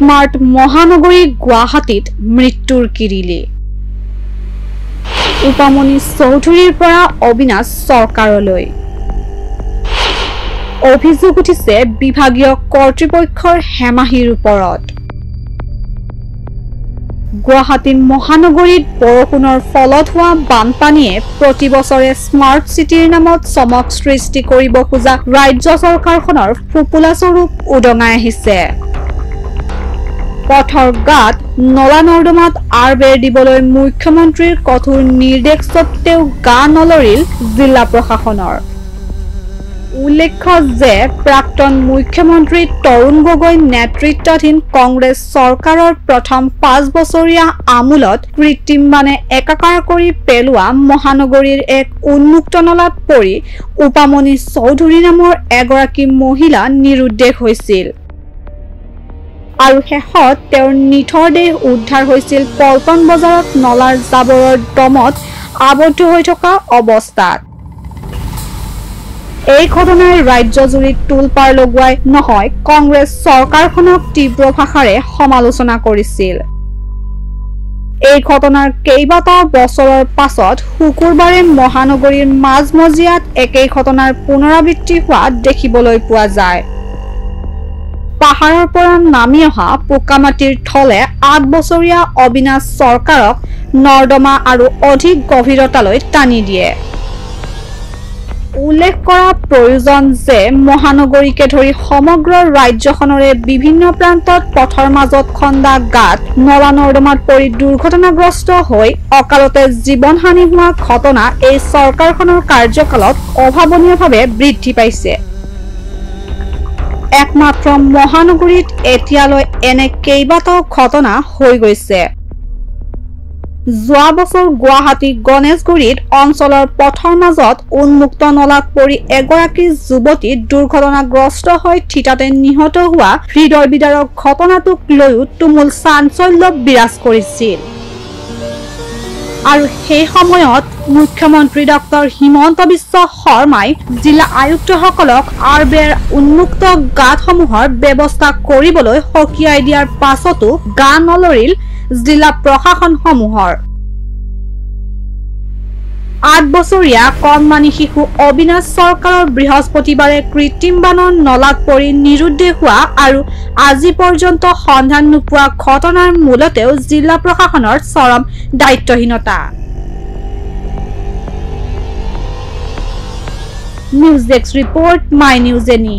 smart মহানগৰী গুৱাহাটীত মৃত্যুৰ কিৰিলি উপামনি চৌধুৰীৰ পৰা অবিনাশ চৰকাৰলৈ অভিযোগ উঠিছে বিভাগীয় কৰ্তৃপক্ষৰ হেমাহিৰ ওপৰত গুৱাহাটী মহানগৰীত বৰষুণৰ ফলত হোৱা বানপানীয়ে প্ৰতি বছৰে স্মাৰ্ট চিটিৰ নামত চমক সৃষ্টি কৰিব খোজা ৰাজ্য চৰকাৰখনৰ ফুপুলা স্বৰূপ উদঙাই আহিছে পথৰ গাঁত নলা নৰ্দমাত আৰবেৰ দিবলৈ মুখ্যমন্ত্ৰীৰ কঠোৰ নিৰ্দেশ সত্ত্বেও গা নলৰিল জিলা প্ৰশাসনৰ উল্লেখ্য যে প্ৰাক্তন মুখ্যমন্ত্ৰী তৰুণ গগৈ নেতৃত্বাধীন কংগ্ৰেছ চৰকাৰৰ প্ৰথম 5 বছৰীয়া আমোলত কৃত্ৰিম বানে একাকাৰ কৰি পেলোৱা মহানগৰীৰ এক উন্মুক্ত নলাত পৰি উপামনি চৌধুৰী নামৰ এগৰাকী মহিলা নিৰুদ্দেশ হৈছিল আৰু শেষত তেওঁৰ নিথৰ দেহ উদ্ধাৰ হৈছিল পল্টন বজাৰত নলাৰ জাবৰৰ দমত আবদ্ধ হৈ থকা অৱস্থাত এই ঘটনাই ৰাজ্যজুৰি টুলপাৰ লগোৱাই নহয় কংগ্ৰেছ চৰকাৰখনক তীব্ৰ ভাষাৰে সমালোচনা কৰিছিল এই ঘটনাৰ কেইবাটাও বছৰৰ পাছত শুকুৰবাৰে মহানগৰীৰ মাজমজিয়াত একেই ঘটনাৰ পুনৰাবৃত্তি হোৱা দেখিবলৈ পোৱা যায় পাহাৰৰ পৰা নামি অহা পোকামাটিৰ থলে 8 বছৰীয়া অবিনাশ চৰকাৰক নৰ্দমা আৰু অধিক গভীৰতালৈ টানি দিয়ে উল্লেখ কৰা প্ৰয়োজন যে মহানগৰীকে ধৰি সমগ্ৰ ৰাজ্যখনৰে বিভিন্ন প্ৰান্তত পথৰ মাজত খন্দা গাঁত নলা নৰ্দমাত পৰি দুৰ্ঘটনাগ্ৰস্ত হৈ অকালতে জীৱনহানি হোৱা ঘটনা এই চৰকাৰখনৰ কাৰ্যকালত অভাৱনীয়ভাৱে বৃদ্ধি পাইছে একমাত্ৰ মহানগৰীত এতিয়ালৈ এনে কেইবাটাও ঘটনা হৈ গৈছে যোৱা বছৰ গুৱাহাটী গণেশগুৰিত অঞ্চলৰ পথৰ মাজত উন্মুক্ত নলাত পৰি এগৰাকী যুৱতী দুৰ্ঘটনাগ্ৰস্ত হৈ থিতাতে নিহত হোৱা হৃদয় বিদাৰক ঘটনাটোক লৈও তুমুল চাঞ্চল্য বিৰাজ কৰিছিল আৰু সেই সময়ত মুখ্যমন্ত্ৰী ডক্টৰ হিমন্ত বিশ্ব শৰ্মাই জিলা আয়ুক্তসকলক আৰবেৰ উন্মুক্ত গাঁতসমূহৰ ব্যৱস্থা কৰিবলৈ সকীয়াই দিয়াৰ পাছতো গা নলৰিল জিলা প্ৰশাসনসমূহৰ 8 বছৰীয়া কণমানি শিশু অবিনাশ চৰকাৰৰ বৃহস্পতিবাৰে কৃত্ৰিম বানৰ নলাত পৰি নিৰুদ্দেশ হোৱা আৰু আজি পৰ্যন্ত সন্ধান নোপোৱা ঘটনাৰ মূলতেও জিলা প্ৰশাসনৰ চৰম দায়িত্বহীনতা news desk report my news any